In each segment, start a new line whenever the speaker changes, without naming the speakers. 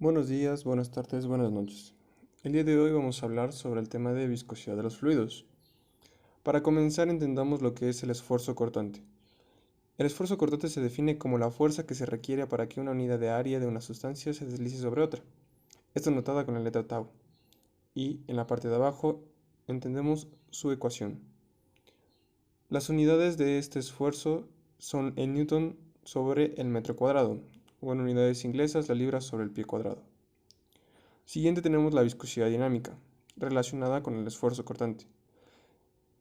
Buenos días, buenas tardes, buenas noches. El día de hoy vamos a hablar sobre el tema de viscosidad de los fluidos. Para comenzar, entendamos lo que es el esfuerzo cortante. El esfuerzo cortante se define como la fuerza que se requiere para que una unidad de área de una sustancia se deslice sobre otra. Esto es notada con la letra tau. Y en la parte de abajo entendemos su ecuación. Las unidades de este esfuerzo son el newton sobre el metro cuadrado, o en unidades inglesas la libra sobre el pie cuadrado. Siguiente tenemos la viscosidad dinámica, relacionada con el esfuerzo cortante.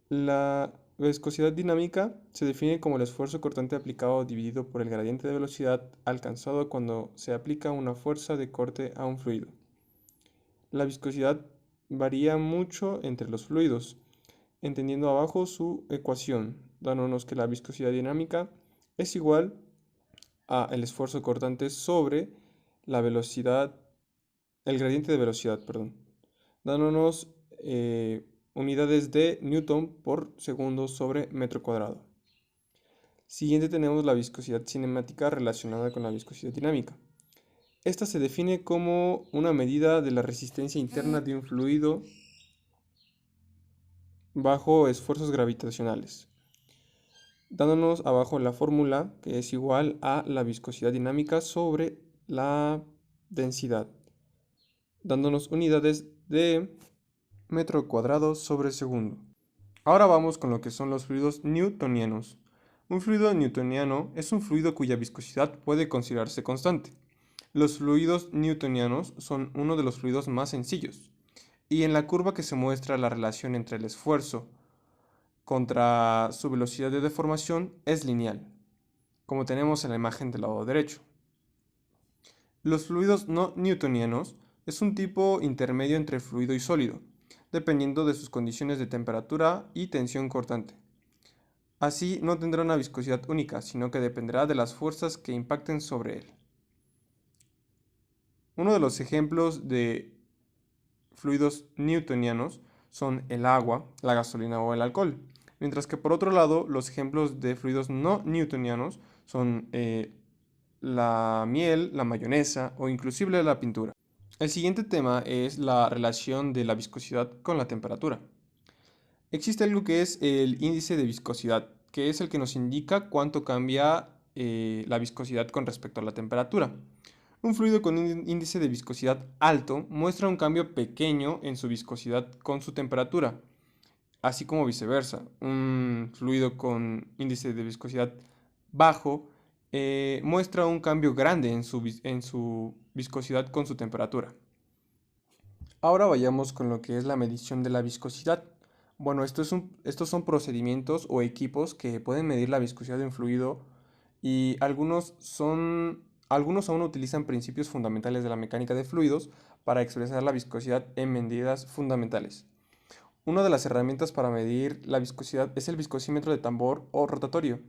La viscosidad dinámica se define como el esfuerzo cortante aplicado dividido por el gradiente de velocidad alcanzado cuando se aplica una fuerza de corte a un fluido. La viscosidad varía mucho entre los fluidos, entendiendo abajo su ecuación, dándonos que la viscosidad dinámica es igual a el esfuerzo cortante sobre la velocidad, el gradiente de velocidad, perdón, dándonos unidades de newton por segundo sobre metro cuadrado. Siguiente tenemos la viscosidad cinemática relacionada con la viscosidad dinámica. Esta se define como una medida de la resistencia interna de un fluido bajo esfuerzos gravitacionales, dándonos abajo la fórmula que es igual a la viscosidad dinámica sobre la densidad, dándonos unidades de metro cuadrado sobre segundo. Ahora vamos con lo que son los fluidos newtonianos. Un fluido newtoniano es un fluido cuya viscosidad puede considerarse constante. Los fluidos newtonianos son uno de los fluidos más sencillos, y en la curva que se muestra la relación entre el esfuerzo contra su velocidad de deformación es lineal, como tenemos en la imagen del lado derecho. Los fluidos no newtonianos es un tipo intermedio entre fluido y sólido, dependiendo de sus condiciones de temperatura y tensión cortante. Así no tendrá una viscosidad única, sino que dependerá de las fuerzas que impacten sobre él. Uno de los ejemplos de fluidos newtonianos son el agua, la gasolina o el alcohol, mientras que por otro lado los ejemplos de fluidos no newtonianos son la miel, la mayonesa o inclusive la pintura. El siguiente tema es la relación de la viscosidad con la temperatura. Existe algo que es el índice de viscosidad, que es el que nos indica cuánto cambia la viscosidad con respecto a la temperatura. Un fluido con un índice de viscosidad alto muestra un cambio pequeño en su viscosidad con su temperatura, así como viceversa. Un fluido con índice de viscosidad bajo muestra un cambio grande en su viscosidad con su temperatura. Ahora vayamos con lo que es la medición de la viscosidad. Bueno, estos son procedimientos o equipos que pueden medir la viscosidad de un fluido y algunos aún utilizan principios fundamentales de la mecánica de fluidos para expresar la viscosidad en medidas fundamentales. Una de las herramientas para medir la viscosidad es el viscosímetro de tambor o rotatorio.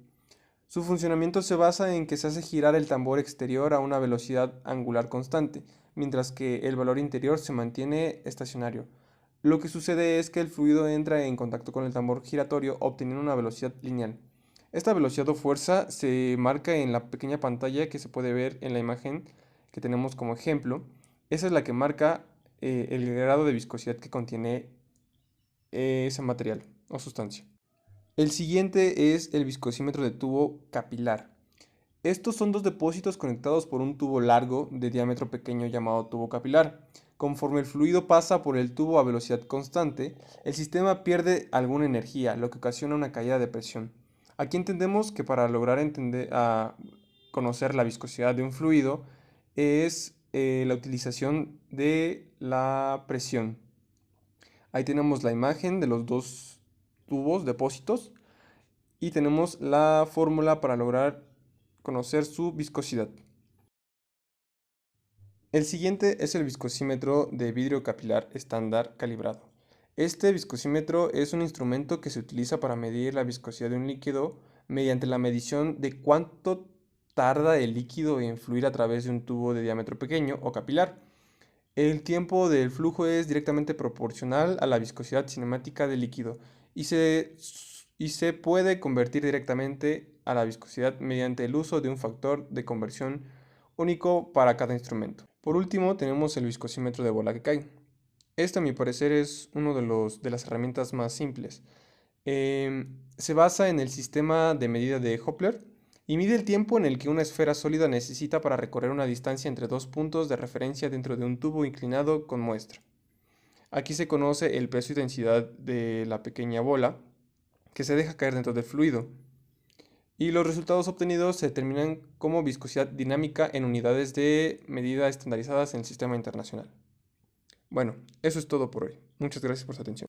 Su funcionamiento se basa en que se hace girar el tambor exterior a una velocidad angular constante, mientras que el valor interior se mantiene estacionario. Lo que sucede es que el fluido entra en contacto con el tambor giratorio obteniendo una velocidad lineal. Esta velocidad o fuerza se marca en la pequeña pantalla que se puede ver en la imagen que tenemos como ejemplo. Esa es la que marca el grado de viscosidad que contiene ese material o sustancia. El siguiente es el viscosímetro de tubo capilar. Estos son dos depósitos conectados por un tubo largo de diámetro pequeño llamado tubo capilar. Conforme el fluido pasa por el tubo a velocidad constante, el sistema pierde alguna energía, lo que ocasiona una caída de presión. Aquí entendemos que para lograr conocer la viscosidad de un fluido es la utilización de la presión. Ahí tenemos la imagen de los dos tubos, depósitos, y tenemos la fórmula para lograr conocer su viscosidad. El siguiente es el viscosímetro de vidrio capilar estándar calibrado. Este viscosímetro es un instrumento que se utiliza para medir la viscosidad de un líquido mediante la medición de cuánto tarda el líquido en fluir a través de un tubo de diámetro pequeño o capilar. El tiempo del flujo es directamente proporcional a la viscosidad cinemática del líquido y se puede convertir directamente a la viscosidad mediante el uso de un factor de conversión único para cada instrumento. Por último, tenemos el viscosímetro de bola que cae. Este, a mi parecer, es uno de las herramientas más simples. Se basa en el sistema de medida de Doppler y mide el tiempo en el que una esfera sólida necesita para recorrer una distancia entre dos puntos de referencia dentro de un tubo inclinado con muestra. Aquí se conoce el peso y densidad de la pequeña bola que se deja caer dentro del fluido. Y los resultados obtenidos se determinan como viscosidad dinámica en unidades de medida estandarizadas en el sistema internacional. Bueno, eso es todo por hoy. Muchas gracias por su atención.